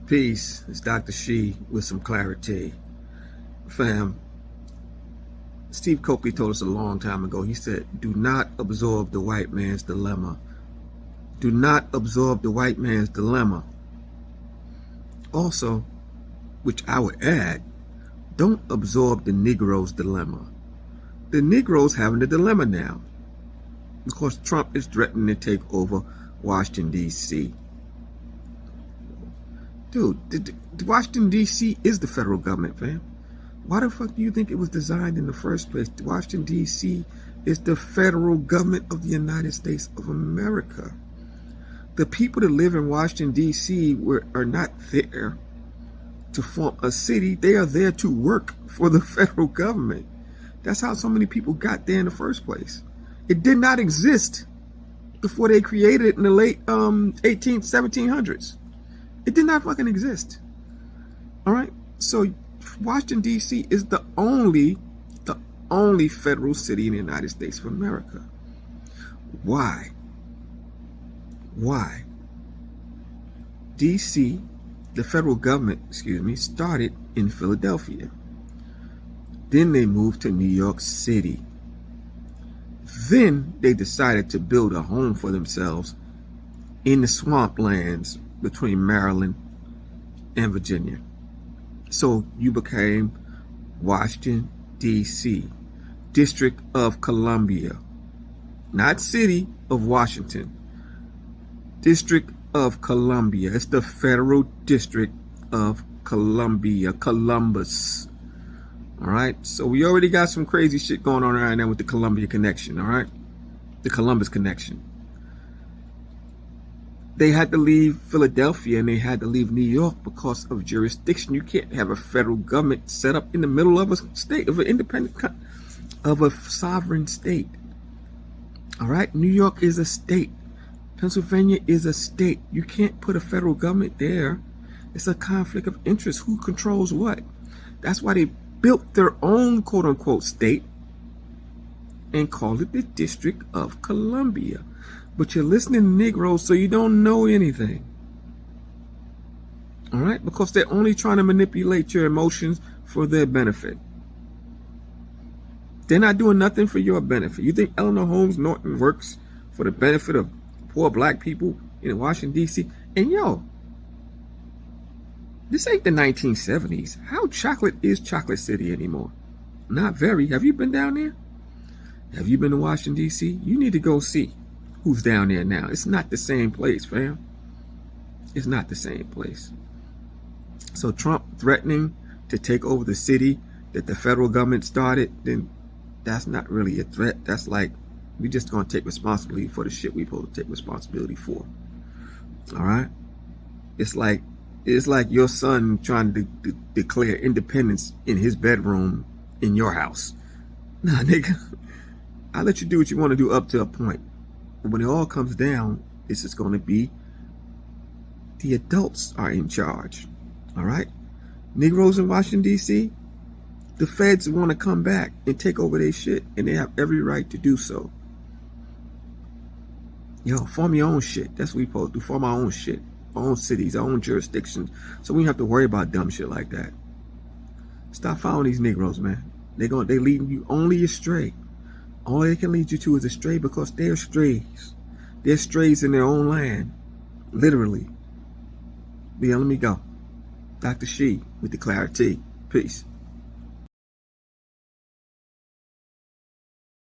Peace. It's Dr. She with some clarity. Fam, Steve Coakley told us a long time ago. He said, do not absorb the white man's dilemma. Do not absorb the white man's dilemma. Also, which I would add, don't absorb the Negro's dilemma. The Negro's having a dilemma now because Trump is threatening to take over Washington, D.C. Dude, Washington, D.C. is the federal government, fam. Why the fuck do you think it was designed in the first place? Washington, D.C. is the federal government of the United States of America. The people that live in Washington, D.C. are not there to form a city. They are there to work for the federal government. That's how so many people got there in the first place. It did not exist before they created it in the late 1700s. It did not fucking exist. All right? So Washington, D.C. is the only federal city in the United States of America. Why? Why? D.C., the federal government, started in Philadelphia. Then they moved to New York City. Then they decided to build a home for themselves in the swamplands between Maryland and Virginia. So you became Washington, D.C., District of Columbia, not City of Washington, District of Columbia. It's the federal District of Columbia, Columbus. All right, so we already got some crazy shit going on right now with the Columbia connection, all right? The Columbus connection. They had to leave Philadelphia and they had to leave New York because of jurisdiction. You can't have a federal government set up in the middle of a state, of an independent, of a sovereign state. All right, New York is a state. Pennsylvania is a state. You can't put a federal government there. It's a conflict of interest. Who controls what? That's why they built their own quote unquote state and called it the District of Columbia. But you're listening to Negroes, so you don't know anything. All right? Because they're only trying to manipulate your emotions for their benefit. They're not doing nothing for your benefit. You think Eleanor Holmes Norton works for the benefit of poor black people in Washington, D.C.? And yo, this ain't the 1970s. How chocolate is Chocolate City anymore? Not very. Have you been down there? Have you been to Washington, D.C.? You need to go see who's down there now. It's not the same place, fam. It's not the same place. So Trump threatening to take over the city that the federal government started, then that's not really a threat. That's like, we just gonna take responsibility for the shit we supposed to take responsibility for. All right? It's like your son trying to declare independence in his bedroom in your house. Nah, nigga, I'll let you do what you want to do up to a point. But when it all comes down, this is going to be the adults are in charge. All right? Negroes in Washington, D.C., the feds want to come back and take over their shit, and they have every right to do so. Yo, form your own shit. That's what we supposed to do. Form our own shit. Our own cities, our own jurisdictions. So we don't have to worry about dumb shit like that. Stop following these Negroes, man. They leading you only astray. All they can lead you to is astray because they're strays. They're strays in their own land. Literally. Yeah, let me go. Dr. She with the clarity. Peace.